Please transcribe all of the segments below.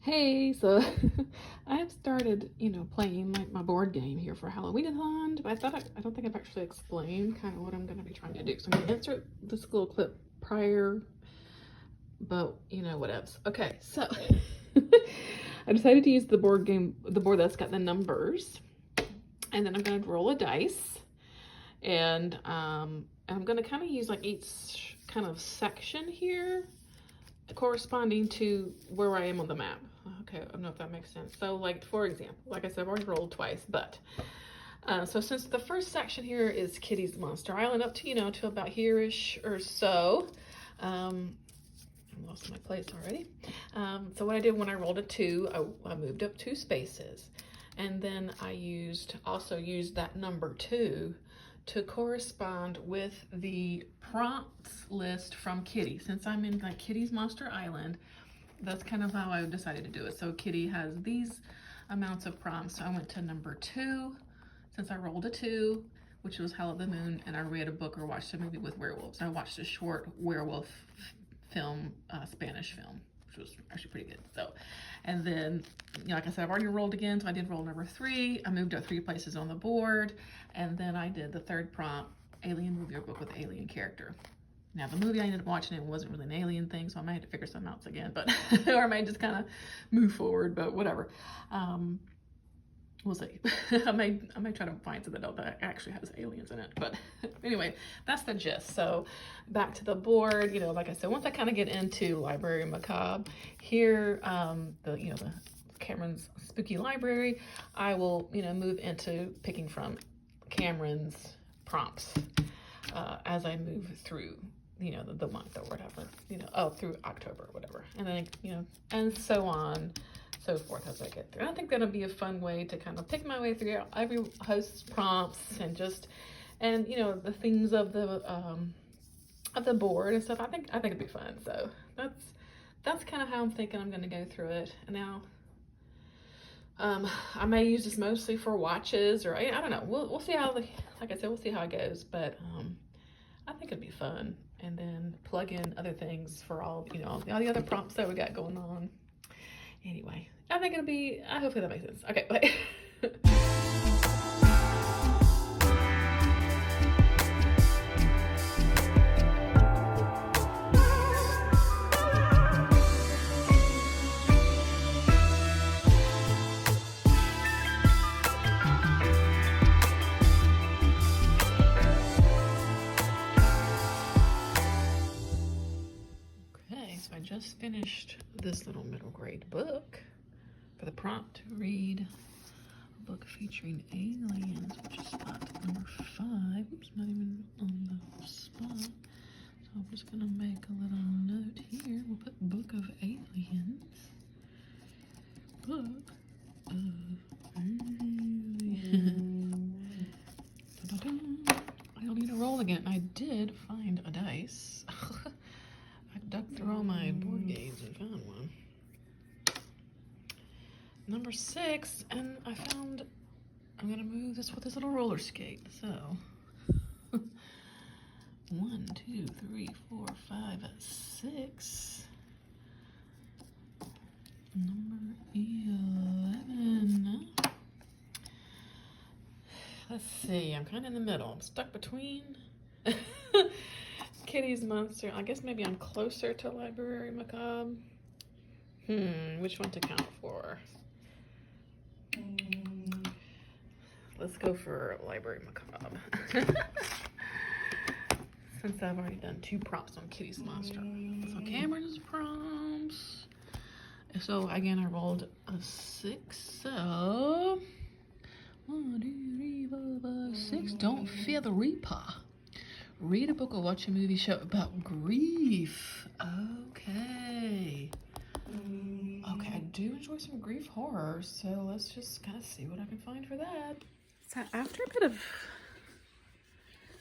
Hey, so I have started, playing my board game here for Halloweenathon, but I don't think I've actually explained kind of what I'm going to be trying to do. So I'm going to insert this little clip prior, but what else? Okay, so I decided to use the board that's got the numbers, and then I'm going to roll a dice, and I'm going to kind of use like each kind of section here corresponding to where I am on the map. Okay, I don't know if that makes sense. So like, for example, like I said, I've already rolled twice, but so since the first section here is Kitty's Monster Island up to, to about here-ish or so. I lost my place already. So what I did when I rolled a 2, I moved up 2 spaces. And then I also used that number 2 to correspond with the prompts list from Kitty. Since I'm in like Kitty's Monster Island, that's kind of how I decided to do it. So Kitty has these amounts of prompts. So I went to number 2, since I rolled a 2, which was Howl at the Moon, and I read a book or watched a movie with werewolves. I watched a short werewolf film, Spanish film, which was actually pretty good. So, and then, like I said, I've already rolled again, so I did roll number 3. I moved up 3 places on the board, and then I did the third prompt, alien movie or book with an alien character. Now, the movie I ended up watching, it wasn't really an alien thing, so I might have to figure something else again, but or I might just kind of move forward, but whatever. We'll see. I may try to find something else that actually has aliens in it, but anyway, that's the gist. So back to the board, like I said, once I kind of get into Library Macabre here, the Cameron's Spooky Library, I will, move into picking from Cameron's prompts as I move through, the month or whatever, through October or whatever. And then, and so on, so forth as I get through. I think that'll be a fun way to kind of pick my way through every host's prompts and the themes of the board and stuff. I think it'd be fun. So that's kind of how I'm thinking I'm going to go through it. And now, I may use this mostly for watches, or I don't know. We'll see how like I said, we'll see how it goes. But I think it'd be fun, and then plug in other things for all the other prompts that we got going on. Anyway, I think hopefully that makes sense. Okay, bye. I just finished this little middle grade book for the prompt to read a book featuring aliens, which is spot number 5. Oops, not even on the spot. So I'm just gonna make a little note here. We'll put Book of Aliens. Book of Aliens. I don't need to roll again. I did find a dice. I dug through all my board games and found one. Number 6, and I'm gonna move this with this little roller skate. So 1, 2, 3, 4, 5, 6. Number 11. Let's see, I'm kind of in the middle. I'm stuck between Kitty's Monster. I guess maybe I'm closer to Library Macabre. Which one to count for? Let's go for Library Macabre. Since I've already done 2 prompts on Kitty's Monster. So Cameron's prompts. So again, I rolled a 6. So 1, 2, 3, 4, 5, 6. Don't fear the Reaper. Read a book or watch a movie show about grief. Okay. Okay, I do enjoy some grief horror, so let's just kind of see what I can find for that. So after a bit of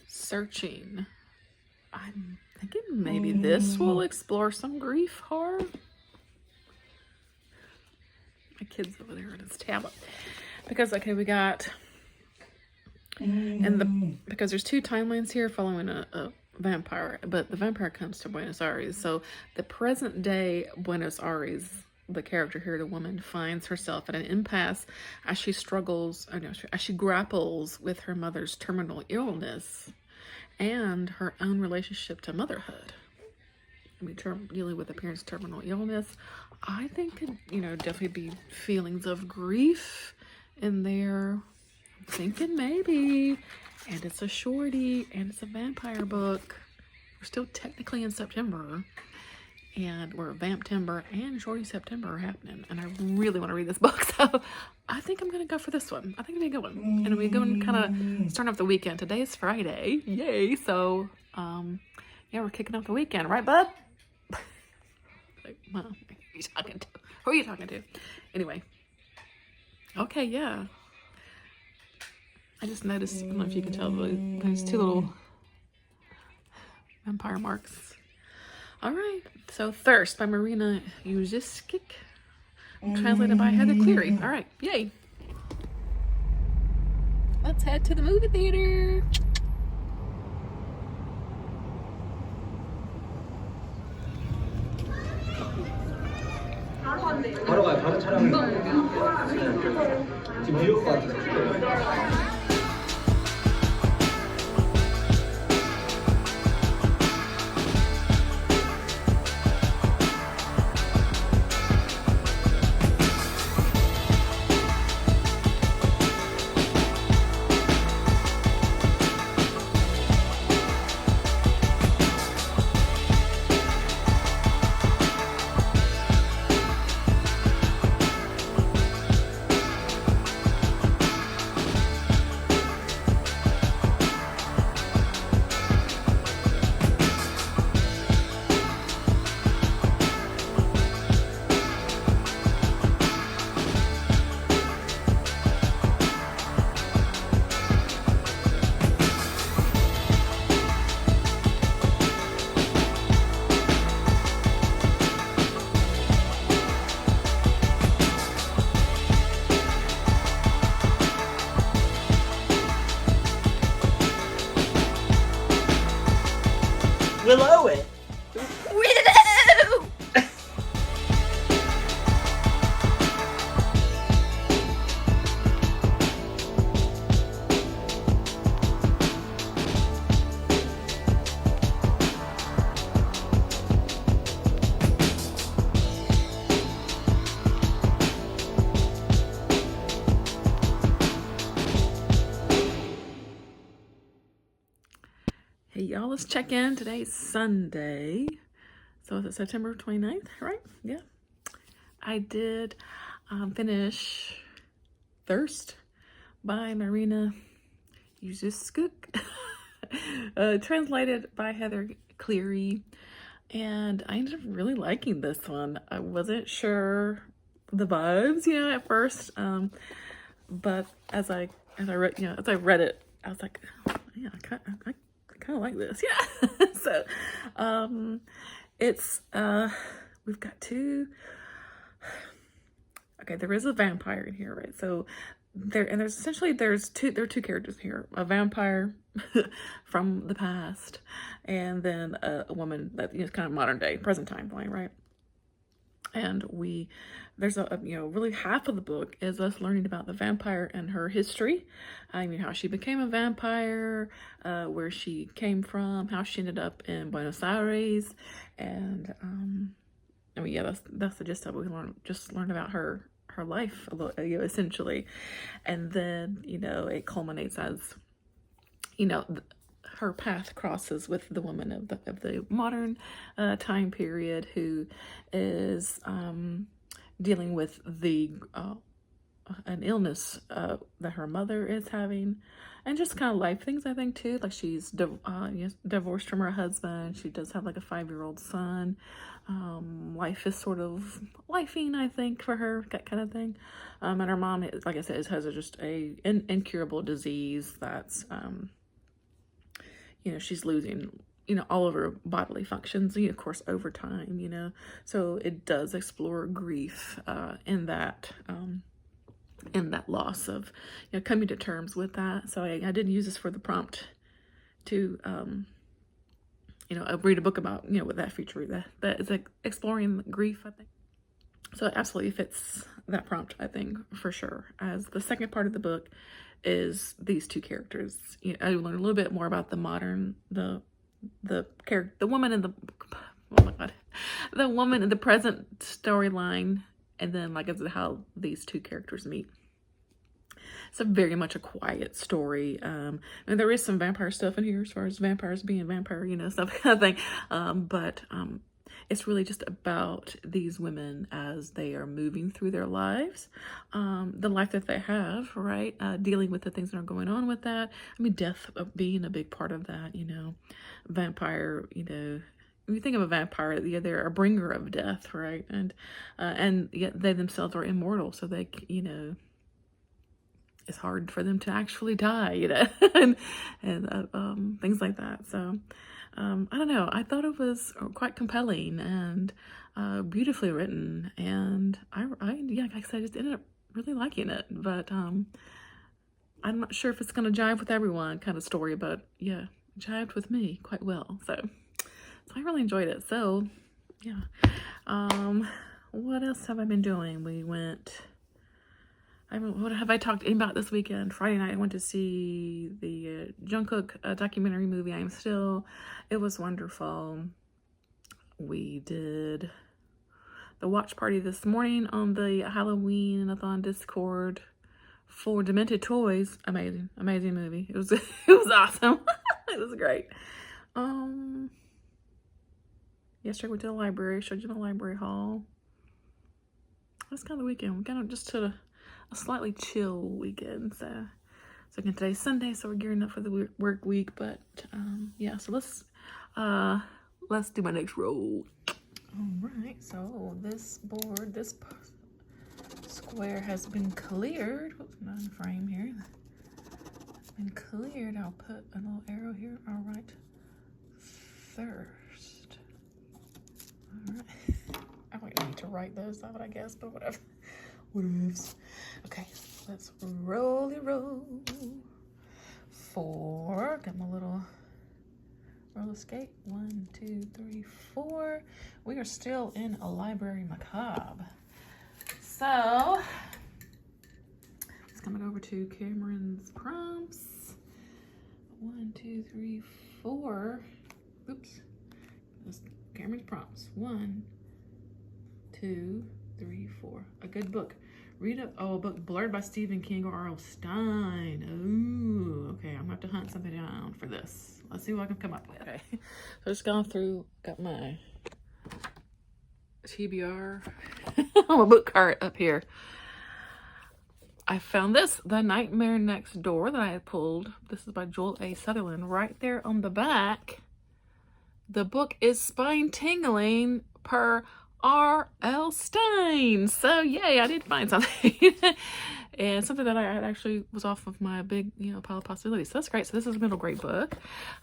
searching, I'm thinking maybe this will explore some grief horror. My kid's over there on his tablet. Because, okay, we got... because there's 2 timelines here following a vampire, but the vampire comes to Buenos Aires. So the present day Buenos Aires the character here, the woman, finds herself at an impasse as she struggles, as she grapples with her mother's terminal illness and her own relationship to motherhood. I mean, dealing with a parent's terminal illness, I think could, definitely be feelings of grief in there. I'm thinking maybe, and it's a shorty, and it's a vampire book. We're still technically in September. And we're Vamptember and Shorty September are happening. And I really want to read this book. So I think I'm going to go for this one. I think it'll be a good one. And we're going kind of starting off the weekend. Today is Friday. Yay. So, yeah, we're kicking off the weekend. Right, bud? Like, Mom, who are you talking to? Who are you talking to? Anyway. Okay, yeah. I just noticed, I don't know if you can tell, those two little vampire marks. All right, so Thirst by Marina Yuszczuk, translated by Heather Cleary. All right, yay. Let's head to the movie theater. 바로 가요. 바로 촬영해요. 지금 비올 것 같아서. Willow it. Willow! Hey y'all, let's check in. Today's Sunday. So is it September 29th, right? Yeah. I did finish Thirst by Marina Yuszczuk, translated by Heather Cleary. And I ended up really liking this one. I wasn't sure the vibes, at first. But as I read it, I was like, oh, yeah, I kind of like this. Yeah. So, it's, we've got two, okay, there is a vampire in here, right? So there are two characters here, a vampire from the past, and then a woman that is kind of modern day, present timeline, right? And there's really half of the book is us learning about the vampire and her history. I mean, how she became a vampire, where she came from, how she ended up in Buenos Aires. And, yeah, that's the gist of it. We learn about her life a little, essentially. And then, it culminates as, her path crosses with the woman of the modern time period who is dealing with an illness that her mother is having, and just kind of life things, I think, too. Like she's divorced from her husband. She does have like a 5-year-old son. Life is sort of lifing, I think, for her, that kind of thing. And her mom, like I said, has just a incurable disease that's she's losing, all of her bodily functions, of course, over time, so it does explore grief in that loss of, coming to terms with that. So I didn't use this for the prompt to, read a book about, with that feature that is exploring grief, I think. So it absolutely fits that prompt, I think, for sure. As the second part of the book is these two characters. I learn a little bit more about the modern, the character, the woman in the, oh my god, the woman in the present storyline, and then like I said, how these two characters meet. It's a very much a quiet story. And there is some vampire stuff in here as far as vampires being vampire, you know, stuff kind of thing. But it's really just about these women as they are moving through their lives, the life that they have, right? Dealing with the things that are going on with that. I mean, death being a big part of that, you know, vampire, you know, when you think of a vampire, yeah, they're a bringer of death, right? And yet they themselves are immortal, so they, you know, it's hard for them to actually die, you know, and things like that. So, I don't know. I thought it was quite compelling and beautifully written, and yeah, like I said, I just ended up really liking it. But I'm not sure if it's gonna jive with everyone, kind of story, but yeah, it jived with me quite well. So I really enjoyed it. So yeah. What else have I been doing? We went. What have I talked about this weekend? Friday night I went to see the Yuszczuk documentary movie, I Am Still. It was wonderful. We did the watch party this morning on the Halloweenathon Discord for Demented Toys. Amazing movie. It was it was awesome. It was great. Yesterday we went to the library, showed you the library haul. That's kind of the weekend. We kind of just took a slightly chill weekend. So again, today's Sunday, so we're gearing up for the work week. But yeah, so let's do my next roll. All right, so this board, this square has been cleared. Whoops, not in the frame here. It's been cleared. I'll put a little arrow here. All right, first. All right. I don't need to write those out, I guess, but whatever. Okay, let's roll. 4. Got my little roller skate. 1, 2, 3, 4. We are still in a library macabre. So let's come over to Cameron's prompts. 1, 2, 3, 4. Oops. That's Cameron's prompts. 1, 2, 3, 4. A good book. Read a book blurred by Stephen King or R.L. Stein. Ooh, okay. I'm gonna have to hunt something down for this. Let's see what I can come up with. Okay, so just gone through. Got my TBR, my book cart up here. I found this, The Nightmare Next Door, that I had pulled. This is by Joel A. Sutherland. Right there on the back, the book is spine-tingling per R.L. Stein. So yay, I did find something. And something that I actually was off of my big, pile of possibilities. So that's great. So this is a middle grade book.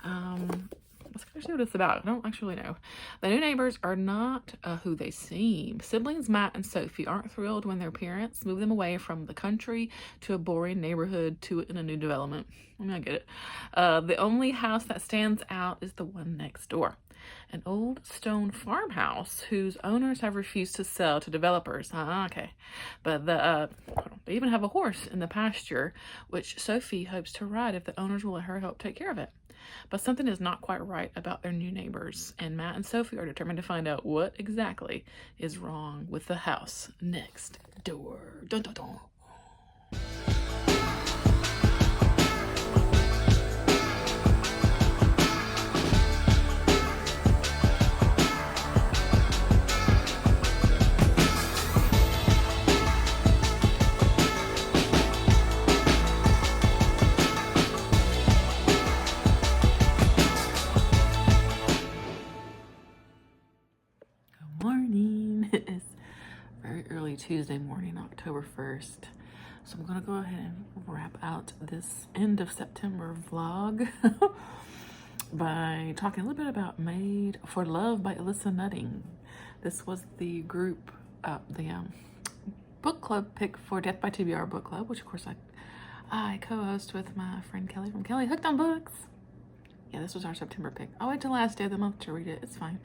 Let's see what it's about. I don't actually know. The new neighbors are not who they seem. Siblings Matt and Sophie aren't thrilled when their parents move them away from the country to a boring neighborhood in a new development. I mean, I get it. The only house that stands out is the one next door. An old stone farmhouse whose owners have refused to sell to developers. Okay. But they even have a horse in the pasture, which Sophie hopes to ride if the owners will let her help take care of it. But something is not quite right about their new neighbors, and Matt and Sophie are determined to find out what exactly is wrong with the house next door. Dun, dun, dun. Tuesday morning, October 1st. So I'm gonna go ahead and wrap out this end of September vlog by talking a little bit about Made for Love by Alissa Nutting. This was the group, the book club pick for Death by TBR book club, which of course I co-host with my friend Kelly from Kelly Hooked on Books. Yeah, this was our September pick. I'll wait till last day of the month to read it. It's fine.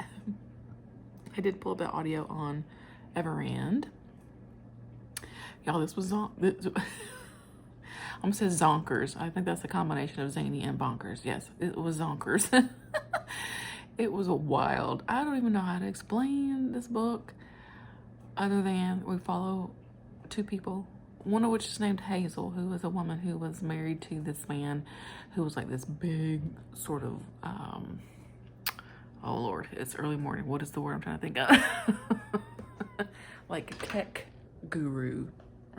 I did pull a bit of audio on Everand. Y'all, this was I'm gonna say zonkers. I think that's a combination of zany and bonkers. Yes, it was zonkers. It was wild. I don't even know how to explain this book other than we follow two people, one of which is named Hazel, who is a woman who was married to this man who was like this big sort of oh Lord, it's early morning. What is the word I'm trying to think of? Like a tech guru,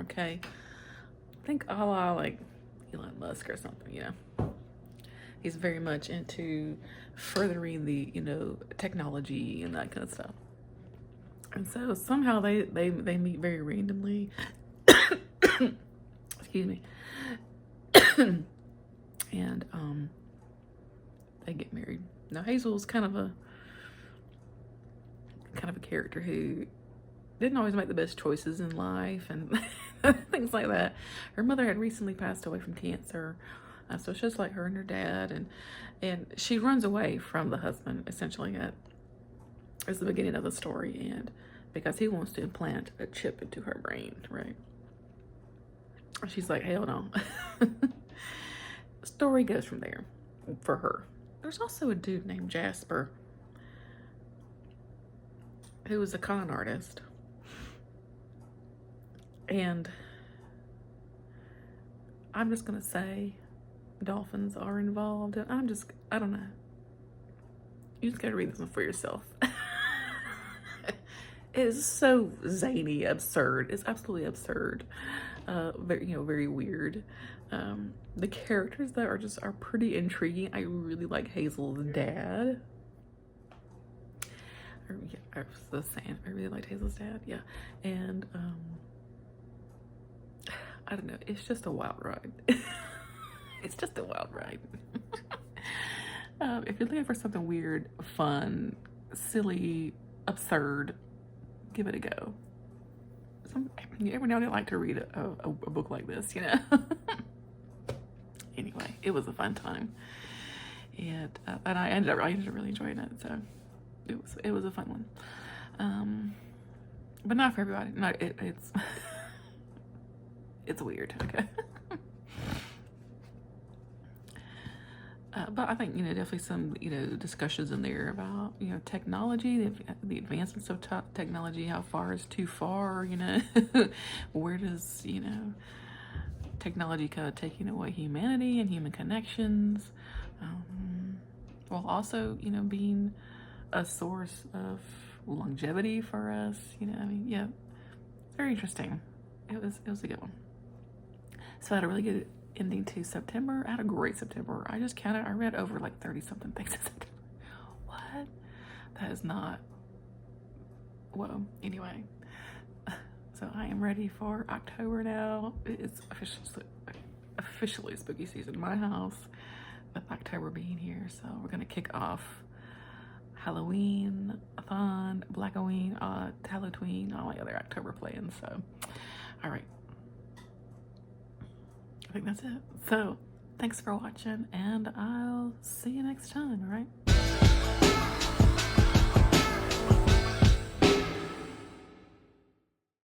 okay? Think a la like Elon Musk or something, you know. He's very much into furthering the, you know, technology and that kind of stuff. And so somehow they meet very randomly. Excuse me. And they get married. Now Hazel's kind of a character who didn't always make the best choices in life and things like that. Her mother had recently passed away from cancer. So it's just like her and her dad, and she runs away from the husband essentially as the beginning of the story, and because he wants to implant a chip into her brain, right? She's like, hell no. Story goes from there for her. There's also a dude named Jasper who was a con artist, and I'm just gonna say dolphins are involved, and I don't know. You just gotta read this one for yourself. It is so zany, absurd. It's absolutely absurd. Very, you know, very weird. The characters that are pretty intriguing. I really like Hazel's dad. Yeah, I was saying, I really liked Hazel's dad. Yeah, and I don't know. It's just a wild ride. It's just a wild ride. If you're looking for something weird, fun, silly, absurd, give it a go. Every now and then I like to read a book like this, you know. Anyway, it was a fun time, and I ended up really enjoying it. So it was a fun one, but not for everybody. No, it's it's weird. Okay. But I think, you know, definitely some, you know, discussions in there about, you know, technology, the advancements of technology, how far is too far, you know, where does, you know, technology kind of taking away humanity and human connections, while also, you know, being a source of longevity for us, you know, I mean, yeah, very interesting. It was a good one. So I had a really good ending to September. I had a great September. I read over like 30 something things in September. What? That is not, well, anyway. So I am ready for October now. It's officially spooky season in my house with October being here. So we're gonna kick off Halloweenathon, Blackoween, Halloween, all my other October plans. So, all right. I think that's it. So, thanks for watching, and I'll see you next time, all right?